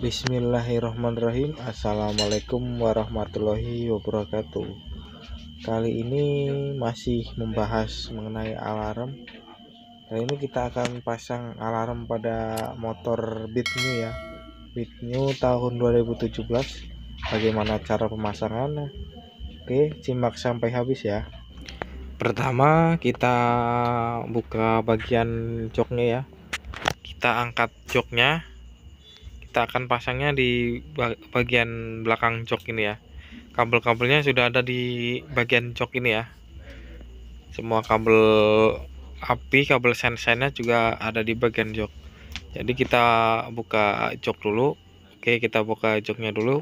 Bismillahirrahmanirrahim. Assalamualaikum warahmatullahi wabarakatuh. Kali ini masih membahas mengenai alarm. Kali ini kita akan pasang alarm pada motor Beat New ya, Beat New tahun 2017. Bagaimana cara pemasangannya? Oke, simak sampai habis ya. Pertama kita buka bagian joknya ya. Kita angkat joknya. Kita akan pasangnya di bagian belakang jok ini ya. Kabel-kabelnya sudah ada di bagian jok ini ya. Semua kabel api, kabel sen-sennya juga ada di bagian jok. Jadi kita buka jok dulu. Oke, kita buka joknya dulu.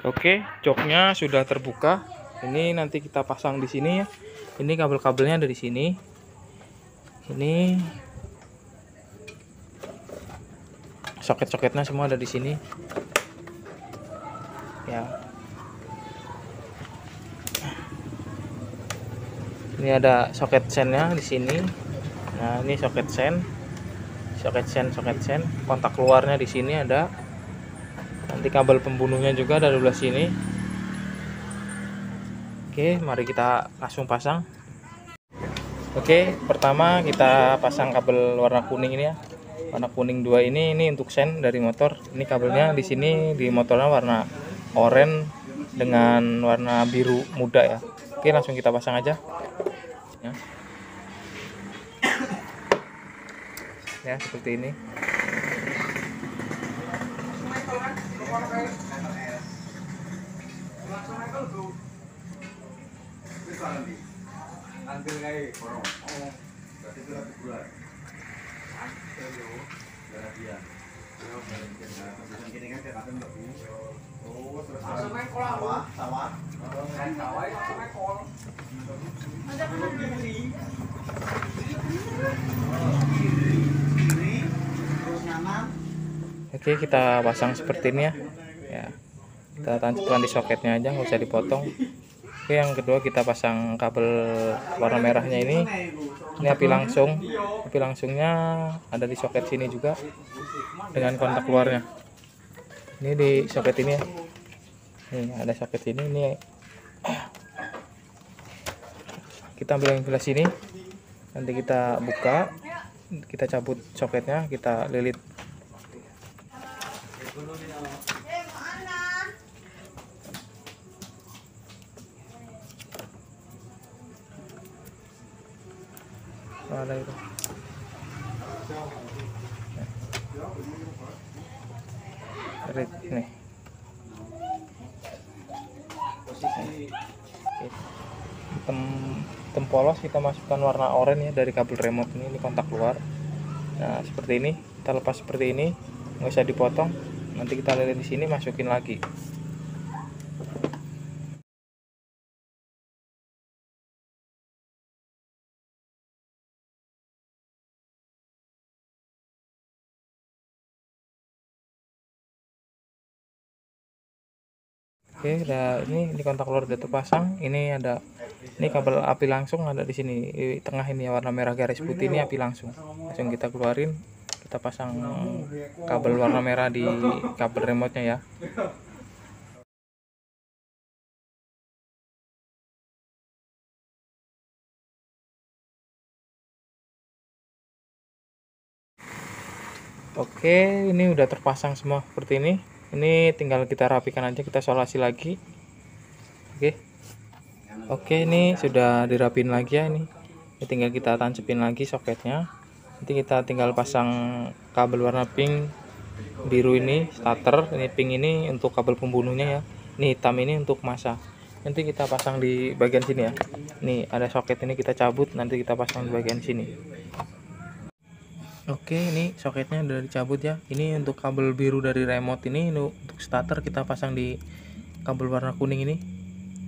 Oke, joknya sudah terbuka. Ini nanti kita pasang di sini ya. Ini kabel-kabelnya ada di sini. Ini soket-soketnya semua ada di sini. Ya. Ini ada soket sennya di sini. Nah, ini soket sen. Soket sen. Kontak keluarnya di sini ada. Nanti kabel pembunuhnya juga ada di sebelah sini. Oke, mari kita langsung pasang. Oke, pertama kita pasang kabel warna kuning ini ya. Warna kuning 2 ini untuk sen dari motor. Ini kabelnya di sini di motornya warna oranye dengan warna biru muda ya. Oke, langsung kita pasang aja. Ya. Ya, seperti ini. Oke, kita pasang seperti ini ya. Ya, kita tancapkan di soketnya aja, nggak usah dipotong. Oke, yang kedua kita pasang kabel warna merahnya ini. Ini api langsung. Api langsungnya ada di soket sini juga dengan kontak keluarnya. Ini di soket ini ya. Nih ada soket ini. Ini kita ambil yang sebelah sini. Nanti kita buka, kita cabut soketnya, kita lilit. Ada itu. Nih. Hitam polos kita masukkan warna oranye ya dari kabel remote ini kontak keluar. Nah, seperti ini. Kita lepas seperti ini, nggak usah dipotong. Nanti kita lilit di sini, masukin lagi. Oke, udah ini kontak keluar udah terpasang. Ini ada kabel api langsung ada di sini di tengah ini ya, warna merah garis putih ini api langsung. Langsung kita keluarin, kita pasang kabel warna merah di kabel remote-nya ya. Oke, ini udah terpasang semua seperti ini. Ini tinggal kita rapikan aja, kita solasi lagi. Oke, ini sudah dirapin lagi ya ini. Tinggal kita tancepin lagi soketnya. Nanti kita tinggal pasang kabel warna pink biru ini starter. Ini pink ini untuk kabel pembunuhnya ya. Ini hitam ini untuk masa. Nanti kita pasang di bagian sini ya. Nih ada soket ini kita cabut, nanti kita pasang di bagian sini. Oke, ini soketnya udah dicabut ya. Ini untuk kabel biru dari remote ini untuk starter kita pasang di kabel warna kuning ini.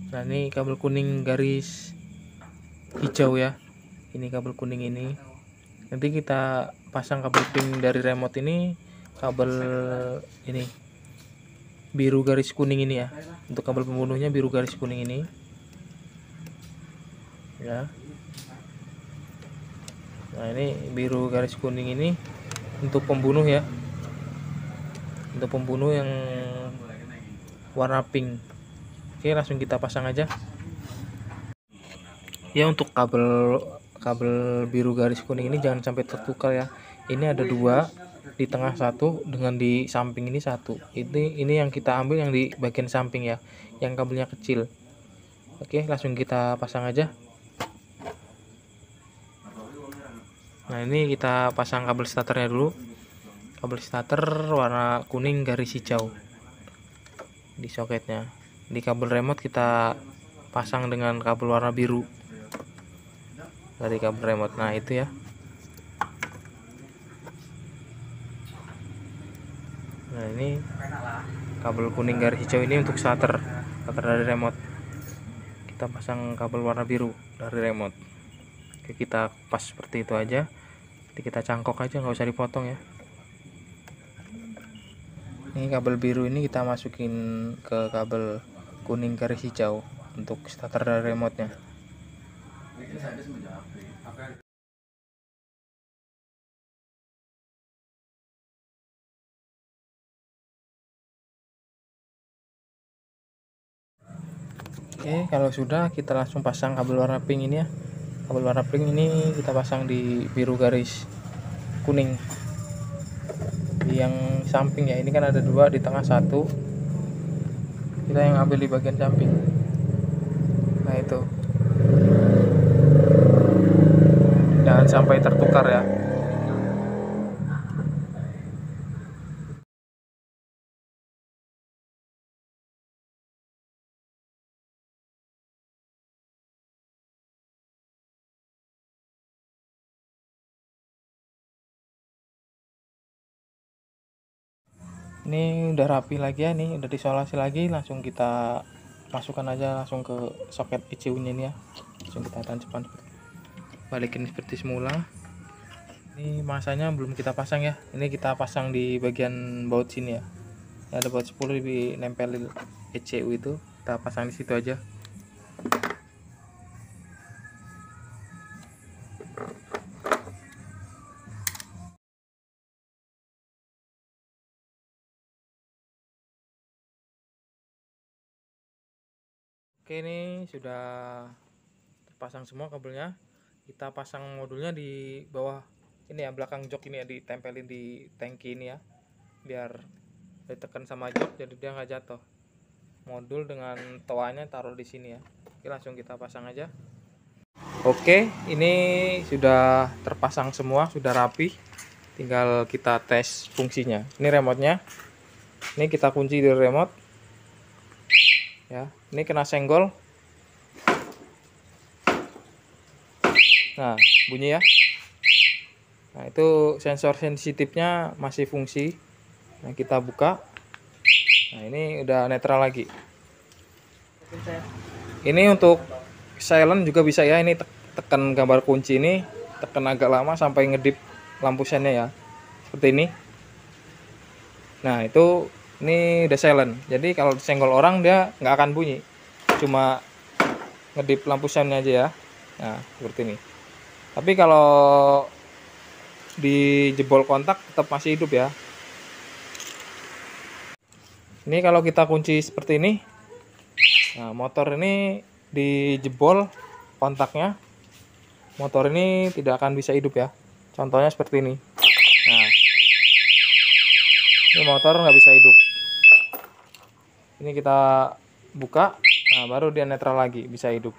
Nah, ini kabel kuning garis hijau ya, ini kabel kuning ini. Nanti kita pasang kabel pin dari remote ini, kabel ini biru garis kuning ini ya. Untuk kabel pembunuhnya biru garis kuning ini ya. Nah, ini biru garis kuning ini untuk pembunuh ya, untuk pembunuh yang warna pink. Oke, langsung kita pasang aja ya. Untuk kabel biru garis kuning ini jangan sampai tertukar ya. Ini ada dua, di tengah satu dengan di samping ini satu. Ini yang kita ambil yang di bagian samping ya, yang kabelnya kecil. Oke, langsung kita pasang aja. Nah, ini kita pasang kabel starternya dulu. Kabel starter warna kuning garis hijau di soketnya. Di kabel remote kita pasang dengan kabel warna biru dari kabel remote. Nah, itu ya. Nah, ini kabel kuning garis hijau ini untuk starter dari remote. Kita pasang kabel warna biru dari remote. Oke, kita pas seperti itu aja. Nanti kita cangkok aja, nggak usah dipotong ya. Ini kabel biru ini kita masukin ke kabel kuning garis hijau untuk starter dari remote-nya. Oke, kalau sudah kita langsung pasang kabel warna pink ini ya. Kabel warna pink ini kita pasang di biru garis kuning di yang samping ya. Ini kan ada dua, di tengah satu, kita yang ambil di bagian samping. Nah, itu jangan sampai tertukar ya. Ini udah rapi lagi ya, nih udah disolasi lagi. Langsung kita masukkan aja langsung ke soket ECU nya ini ya. Langsung kita tancapkan, balikin seperti semula. Ini masanya belum kita pasang ya, ini kita pasang di bagian baut sini ya. Ini ada baut 10 di nempel ECU itu, kita pasang di situ aja. Oke, ini sudah terpasang semua kabelnya. Kita pasang modulnya di bawah ini ya, belakang jok ini ya, ditempelin di tangki ini ya, biar ditekan sama jok jadi dia nggak jatuh. Modul dengan toanya taruh di sini ya. Oke, langsung kita pasang aja. Oke, ini sudah terpasang semua, sudah rapi. Tinggal kita tes fungsinya. Ini remote-nya. Ini kita kunci di remote. Ya, ini kena senggol. Nah, bunyi ya. Nah, itu sensor sensitifnya masih fungsi. Nah, kita buka. Nah, ini udah netral lagi. Ini untuk silent juga bisa ya. Ini tekan gambar kunci ini, tekan agak lama sampai ngedip lampu sennya ya. Seperti ini. Nah, itu ini udah silent. Jadi kalau disenggol orang dia nggak akan bunyi. Cuma ngedip lampu sennya aja ya. Nah, seperti ini. Tapi kalau di jebol kontak tetap masih hidup ya. Ini kalau kita kunci seperti ini, nah motor ini dijebol kontaknya, motor ini tidak akan bisa hidup ya. Contohnya seperti ini. Nah, ini motor nggak bisa hidup. Ini kita buka, nah baru dia netral lagi, bisa hidup.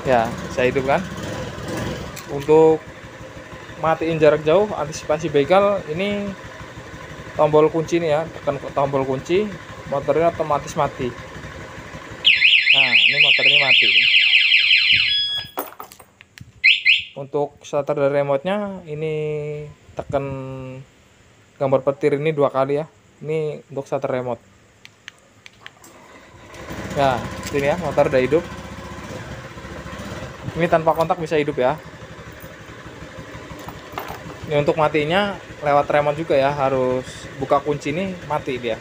Ya, bisa hidup kan. Untuk matiin jarak jauh, antisipasi begal, ini tombol kunci ini ya, tekan tombol kunci, motornya otomatis mati. Nah, ini motor ini mati. Untuk starter dari remote-nya, ini tekan gambar petir ini 2 kali ya. Ini untuk starter remote. Nah, ini ya, motor udah hidup. Ini tanpa kontak bisa hidup ya. Ini untuk matinya lewat remote juga ya, harus buka kunci ini mati dia.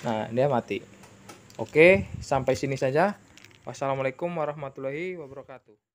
Nah, dia mati. Oke, sampai sini saja. Wassalamualaikum warahmatullahi wabarakatuh.